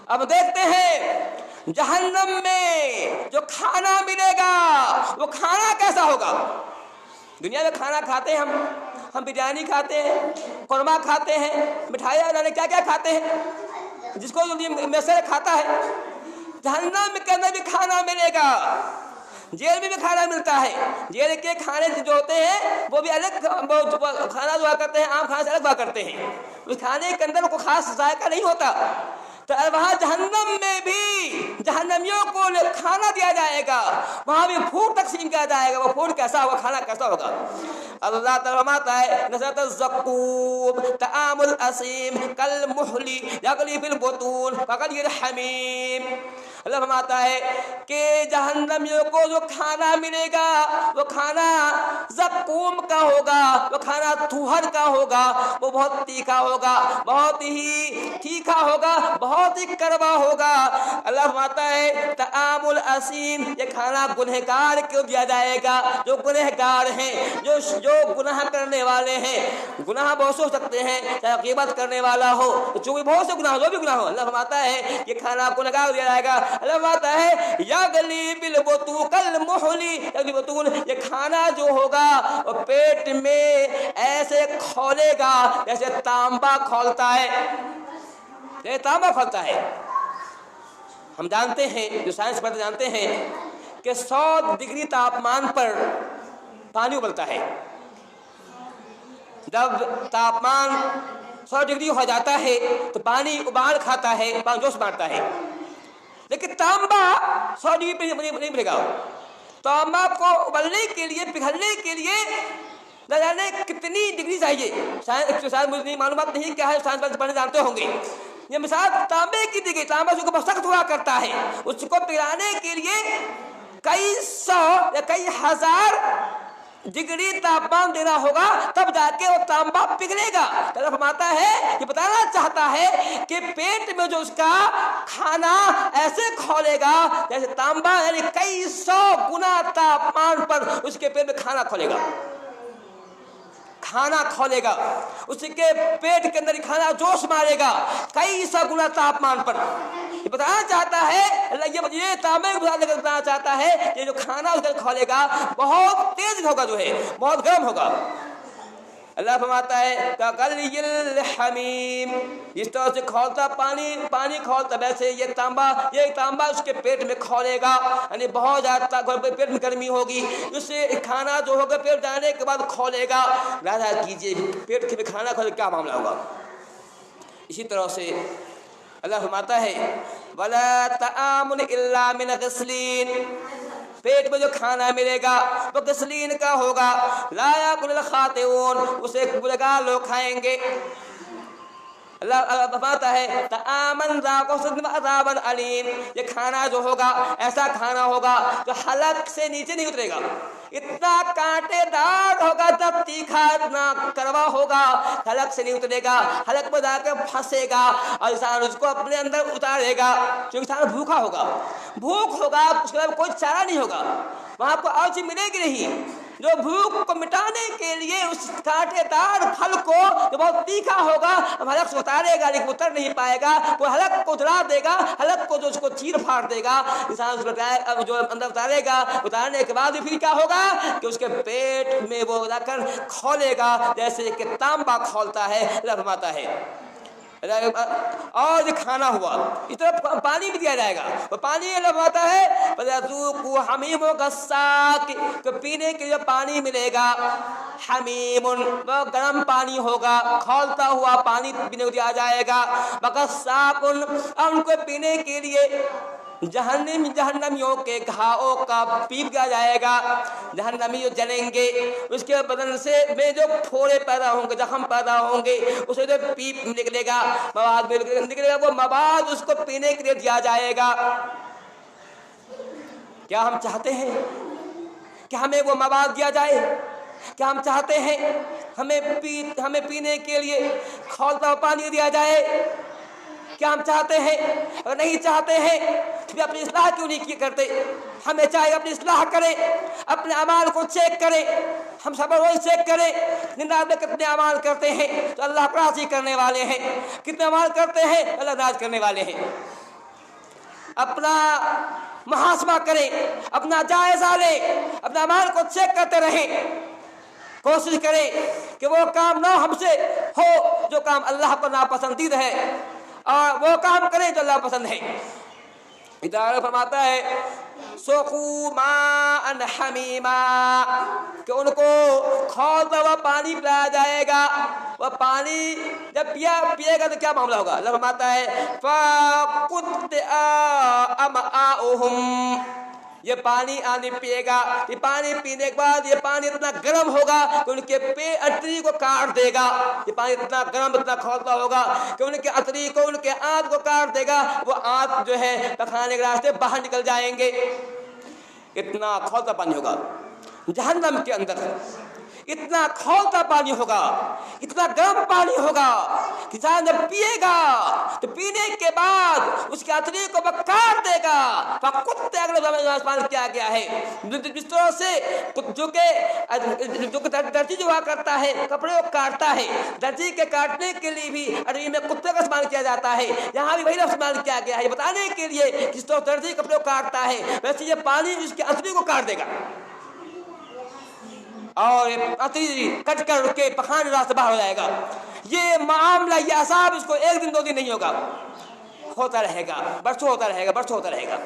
اب دیکھتے ہیں جہنم میں جو کھانا ملے گا وہ کھانا کیسا ہوگا؟ دنیا میں کھانا کھاتے ہیں ہم بریانی کھاتے ہیں، قورمہ کھاتے ہیں، مٹھائیاں جانے کیا کیا کھاتے ہیں، جس کو میسر کھاتا ہے۔ جہنم کے اندر بھی کھانا ملے گا، جیل میں بھی کھانا ملتا ہے۔ جیل کے کھانے جو ہوتے ہیں وہ بھی الگ کھانا دعا کرتے ہیں، عام کھانے سے الگ دعا کرتے ہیں، اس کھانے کے اندر کوئی خاص ذائقہ نہیں ہوتا۔ تو وہاں جہنم میں بھی جہنمیوں کو کھانا دیا جائے گا، وہاں بھی فوڈ تقسیم کیا جائے گا۔ وہ فوڈ کیسا ہوگا، کھانا کیسا ہوگا؟ اللہ تعالیٰ فرماتا ہے نزلت الزقوم طعام الاسیم کالمہل یغلی فی البطون کغلی الحمیم۔ اللہ فرماتا ہے کہ جہنمیوں کو جو کھانا ملے گا وہ کھانا زقوم کا ہوگا، وہ کھانا تھوہر کا ہوگا، وہ بہت تیکھا ہوگا، بہت ہی تیکھا ہوگا، بہت ہی کڑوا ہوگا۔ اللہ فرماتا ہے طعام الاسیم، یہ کھانا گنہگار کو دیا جائے گا، جو گنہگار ہیں، جو گناہ کرنے والے ہیں۔ گناہ بہت سے ہو سکتے ہیں، چاہے غیبت کرنے والا ہو، چونکہ بہت سے گناہ جو بھی گناہ ہو، اللہ فرماتا ہے یہ کھانا گنہگار دیا جائے گا۔ اللہ فرماتا ہے یغلی بالبطون کالمہل یغلی بالبطون، یہ کھانا جو ہوگا وہ پیٹ میں ایسے کھولے گا جیسے تانبا کھولتا ہے، یہ تانبا کھولتا ہے۔ ہم جانتے ہیں، جو سائنس پڑھتے جانتے ہیں کہ 100 ڈگری تاپمان پر پانی ابلتا ہے۔ جب تاپمان 100 ڈگری ہو جاتا ہے تو پانی ابال کھاتا ہے، پانی جوش مارتا ہے، لیکن تانبا 100 ڈگری پہ نہیں ملے گا۔ تانبا کو ابلنے کے لیے، پگھلنے کے لیے نہ جانے کتنی ڈگری چاہیے، شاید مجھے معلومات نہیں کیا ہے، سائنس پڑھنے جانتے ہوں گے۔ یہ مثال تانبے کی دی گئی، تانبا جو بہت سخت ہوا کرتا ہے، اس کو پگھلانے کے لیے کئی 100 یا کئی 1000 ڈگری تاپمان دینا ہوگا، تب جا کے وہ تانبا پگھلے گا۔ اللہ فرماتا ہے کہ بتانا چاہتا ہے کہ پیٹ میں جو اس کا کھانا ایسے کھولے گا جیسے تانبا، یعنی کئی 100 گنا تاپمان پر اس کے پیٹ میں کھانا کھولے گا، کھانا کھولے گا، اس کے پیٹ کے اندر کھانا جوش مارے گا کئی 100 گنا تاپمان پر۔ یہ بتانا چاہتا ہے، یہ تانبے کو بتانا چاہتا ہے کہ جو کھانا اس کا کھولے گا بہت تیز ہوگا، جو ہے بہت گرم ہوگا۔ اللہ فرماتا ہے کغلی الحمیم، اس طرح سے کھولتا پانی کھولتا، ویسے یہ تانبا اس کے پیٹ میں کھولے گا، یعنی بہت زیادہ پیٹ میں گرمی ہوگی، اس سے کھانا جو ہوگا پیٹ جانے کے بعد کھولے گا۔ لہذا کیجیے پیٹ میں کھانا کھولے کیا معاملہ ہوگا۔ اسی طرح سے اللہ فرماتا ہے ولا طعام الا من غسلین، پیٹ میں جو کھانا ملے گا وہ غسلین کا ہوگا، لا یاکل الخاطئون، اسے گنہگار لوگ کھائیں گے۔ اللہ فرماتا ہے طعاما ذا غصۃ وعذاب علیم، یہ کھانا جو ہوگا ایسا کھانا ہوگا جو حلق سے نیچے نہیں اترے گا، اتنا کانٹے دار ہوگا، اتنا تیکھا، اتنا کڑوا ہوگا، حلق سے نہیں اترے گا، حلق میں جا کے پھنسے گا اور انسان اس کو اپنے اندر اتارے گا، کیونکہ انسان بھوکا ہوگا، بھوک ہوگا، اس کے بعد کوئی چارہ نہیں ہوگا، وہاں کو اور چیز ملے گی نہیں۔ جو بھوک کو مٹانے کے لیے اس کانٹے دار پھل کو جو بہت تیکھا ہوگا حلق سے اتارے گا، لیکن اتر نہیں پائے گا، وہ حلق کو جلا دے گا، حلق کو جو اس کو چیر پھاڑ دے گا، انسان اس کو جو اندر اتارے گا، اتارنے کے بعد پھر کیا ہوگا کہ اس کے پیٹ میں وہ جا کر کھولے گا جیسے کہ تانبا کھولتا ہے۔ اللہ فرماتا ہے اور یہ کھانا ہوا، اس طرح پانی بھی دیا جائے گا، وہ پانی اللہ فرماتا ہے فَذَوْقُوا حَمِيمٌ وَغَسَّاقٌ، کہ پینے کے لیے پانی ملے گا، حمیم وہ گرم پانی ہوگا، کھولتا ہوا پانی پینے کو دیا جائے گا، وَغَسَّاقٌ اور ان کو پینے کے لیے جہنمیوں کے گھاؤں کا پیپ کیا جائے گا، جہنمی جو جلیں گے اس کے بدن سے میں جو پھوڑے پیدا ہوں گے، زخم پیدا ہوں گے، اسے جو پیپ نکلے گا، مواد نکلے گا، وہ مواد اس کو پینے کے لیے دیا جائے گا۔ کیا ہم چاہتے ہیں کہ ہمیں وہ مواد دیا جائے؟ کیا ہم چاہتے ہیں ہمیں پینے کے لیے کھولتا ہوا پانی دیا جائے؟ کیا ہم چاہتے ہیں؟ اگر نہیں چاہتے ہیں تو بھی اپنی اصلاح کیوں نہیں کرتے؟ ہمیں چاہیے اپنی اصلاح کریں، اپنے اعمال کو چیک کریں، ہم سب روز چیک کریں دن رات میں کتنے اعمال کرتے ہیں تو اللہ راضی کرنے والے ہیں، کتنے اعمال کرتے ہیں اللہ ناراض کرنے والے ہیں۔ اپنا محاسبہ کریں، اپنا جائزہ لیں، اپنا مال کو چیک کرتے رہیں، کوشش کریں کہ وہ کام نہ ہم سے ہو جو کام اللہ کو ناپسندیدہ ہے، اور وہ کام کریں جو اللہ پسند ہے۔ ادارہ فرماتا ہے سوقوا ماء حمیما، کہ ان کو کھولتا ہوا پانی پلایا جائے گا۔ وہ پانی جب پیے گا تو کیا معاملہ ہوگا؟ اللہ فرماتا ہے فَقُطِّعَ أَمْعَاؤُهُمْ، یہ پانی آنے پیے گا، یہ پانی پینے کے بعد یہ پانی اتنا گرم ہوگا کہ ان کے اتری کو کاٹ دے گا۔ یہ پانی اتنا گرم، اتنا کھولتا ہوگا کہ ان کے اتری کو، ان کے آنت کو کاٹ دے گا، وہ آنت جو ہے پخانے کے راستے باہر نکل جائیں گے۔ اتنا کھولتا پانی ہوگا جہنم کے اندر، اتنا کھولتا پانی ہوگا، اتنا گرم پانی ہوگا کہ انسان جب پیے گا تو پینے کے بعد اس کے اتری کو وہ کاٹ دے گا۔ فَقُطِّعَ، اگلے آسمان کیا گیا ہے جس طرح سے جو کہ درجی جو ہوا کرتا ہے کپڑے کو کاٹتا ہے، درجی کے کاٹنے کے لیے بھی عربی میں کتے کا استعمال کیا جاتا ہے، یہاں بھی وہی لفظ استعمال کیا گیا ہے یہ بتانے کے لیے جس طرح درجی کپڑے کو کاٹتا ہے ویسے یہ پانی اس کے اتری کو کاٹ دے گا، اور اتری کٹ کر کے پخانے راستے باہر ہو جائے گا۔ یہ معاملہ، یہ عذاب اس کو ایک دن دو دن نہیں ہوگا، ہوتا رہے گا، برسوں ہوتا رہے گا، برسوں ہوتا رہے گا۔